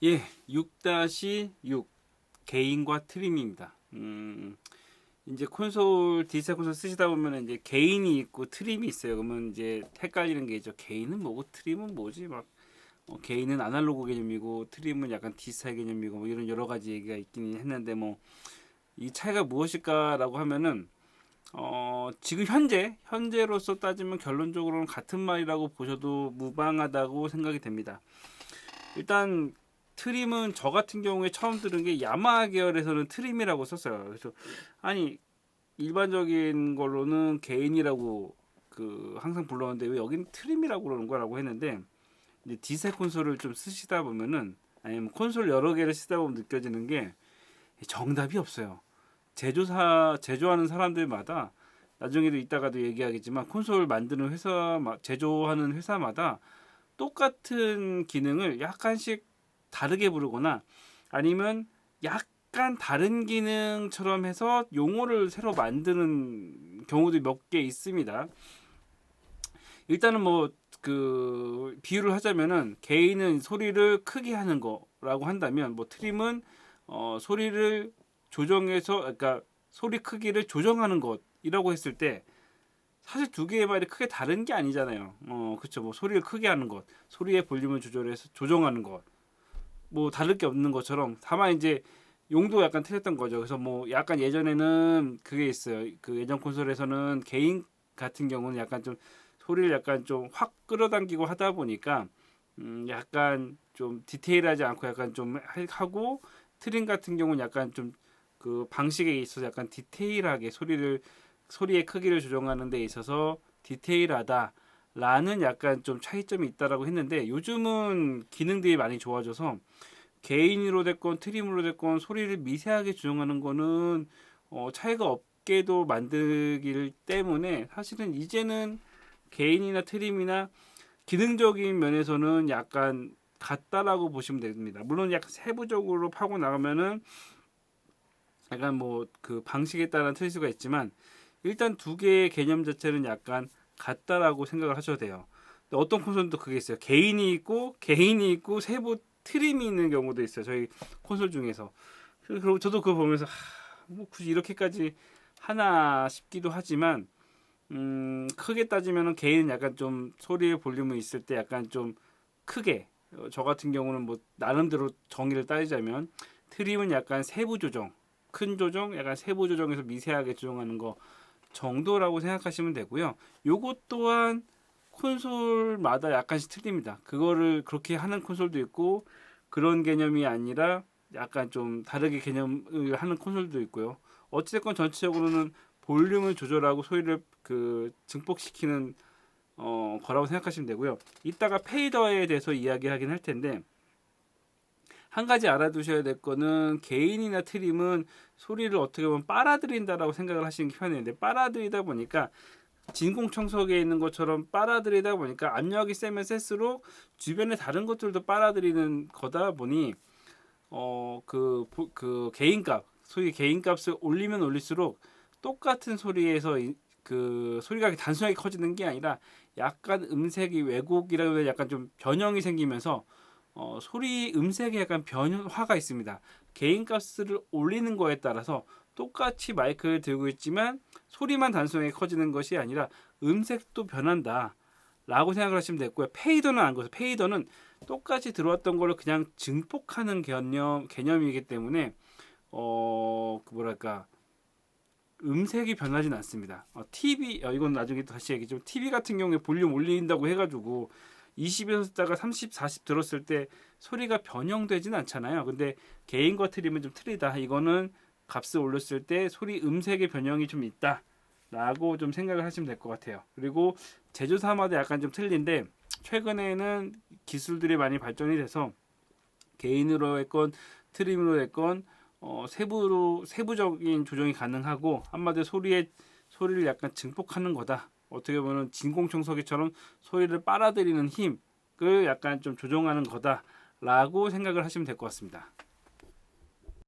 예, 6-6 개인과 트림입니다. 이제 콘솔 디지털 콘솔 쓰시다 보면 이제 개인이 있고 트림이 있어요. 그러면 이제 헷갈리는 게 있죠. 개인은 뭐고 트림은 뭐지? 막 개인은 아날로그 개념이고 트림은 약간 디지털 개념이고 뭐 이런 여러 가지 얘기가 있긴 했는데 뭐 이 차이가 무엇일까라고 하면은 지금 현재로서 따지면 결론적으로는 같은 말이라고 보셔도 무방하다고 생각이 됩니다. 일단 트림은 저 같은 경우에 처음 들은 게 야마하 계열에서는 트림이라고 썼어요. 그래서 아니 일반적인 걸로는 개인이라고 항상 불렀는데 왜 여긴 트림이라고 그러는 거라고 했는데 이제 디세 콘솔을 좀 쓰시다 보면은 아니면 콘솔 여러 개를 쓰다 보면 느껴지는 게 정답이 없어요. 제조하는 사람들마다 나중에도 이따가도 얘기하겠지만 콘솔 만드는 제조하는 회사마다 똑같은 기능을 약간씩 다르게 부르거나 아니면 약간 다른 기능처럼 해서 용어를 새로 만드는 경우도 몇 개 있습니다. 일단은 뭐 비유를 하자면은 개인은 소리를 크게 하는 거라고 한다면 뭐 트림은 소리를 조정해서 그러니까 소리 크기를 조정하는 것이라고 했을 때 사실 두 개의 말이 크게 다른 게 아니잖아요. 그렇죠. 뭐 소리를 크게 하는 것, 소리의 볼륨을 조절해서 조정하는 것, 뭐 다를 게 없는 것처럼 다만 이제 용도 약간 틀렸던 거죠. 그래서 뭐 약간 예전에는 그게 있어요. 그 예전 콘솔에서는 개인 같은 경우는 약간 좀 소리를 약간 좀 확 끌어당기고 하다 보니까 약간 좀 디테일하지 않고 약간 좀 하고 트림 같은 경우는 약간 좀 그 방식에 있어서 약간 디테일하게 소리의 크기를 조정하는 데 있어서 디테일하다라는 약간 좀 차이점이 있다라고 했는데 요즘은 기능들이 많이 좋아져서 개인으로 됐건 트림으로 됐건 소리를 미세하게 조정하는 거는 차이가 없게도 만들기 때문에 사실은 이제는 개인이나 트림이나 기능적인 면에서는 약간 같다라고 보시면 됩니다. 물론 약간 세부적으로 파고 나가면은 약간 뭐 그 방식에 따라 틀릴 수가 있지만 일단 두 개의 개념 자체는 약간 같다라고 생각을 하셔도 돼요. 어떤 콘솔도 그게 있어요. 개인이 있고 세부 트림이 있는 경우도 있어요. 저희 콘솔 중에서. 그리고 저도 그거 보면서 뭐 굳이 이렇게까지 하나 싶기도 하지만 크게 따지면은 개인은 약간 좀 소리의 볼륨이 있을 때 약간 좀 크게 저 같은 경우는 뭐 나름대로 정의를 따지자면 트림은 약간 세부 조정, 큰 조정, 약간 세부 조정에서 미세하게 조정하는 거 정도라고 생각하시면 되고요. 요것 또한 콘솔마다 약간씩 틀립니다. 그거를 그렇게 하는 콘솔도 있고 그런 개념이 아니라 약간 좀 다르게 개념을 하는 콘솔도 있고요. 어찌됐건 전체적으로는 볼륨을 조절하고 소리를 증폭시키는 거라고 생각하시면 되고요. 이따가 페이더에 대해서 이야기하긴 할 텐데 한 가지 알아두셔야 될 거는 개인이나 트림은 소리를 어떻게 보면 빨아들인다라고 생각을 하시는 게 편해요. 빨아들이다 보니까 진공청소기에 있는 것처럼 빨아들이다 보니까 압력이 세면 셀수록 주변의 다른 것들도 빨아들이는 거다 보니 개인값 소위 개인값을 올리면 올릴수록 똑같은 소리에서 그 소리가 단순하게 커지는 게 아니라 약간 음색이 왜곡이라고 해야 약간 좀 변형이 생기면서 소리 음색에 약간 변화가 있습니다. 개인가스를 올리는 거에 따라서 똑같이 마이크를 들고 있지만 소리만 단순하게 커지는 것이 아니라 음색도 변한다. 라고 생각을 하시면 되고요. 페이더는 안 그래서 페이더는 똑같이 들어왔던 거를 그냥 증폭하는 개념이기 때문에 뭐랄까 음색이 변하진 않습니다. 이건 나중에 다시 얘기지만 TV 같은 경우에 볼륨 올린다고 해가지고 20에서 듣다가 30, 40 들었을 때 소리가 변형되진 않잖아요. 근데 개인과 트림은 좀 틀리다. 이거는 값을 올렸을 때 소리 음색의 변형이 좀 있다. 라고 좀 생각을 하시면 될 것 같아요. 그리고 제조사마다 약간 좀 틀린데 최근에는 기술들이 많이 발전이 돼서 개인으로 했건 트림으로 했건 세부적인 조정이 가능하고 한마디로 소리를 약간 증폭하는 거다. 어떻게 보면 진공청소기처럼 소리를 빨아들이는 힘을 약간 좀 조정하는 거다라고 생각을 하시면 될 것 같습니다.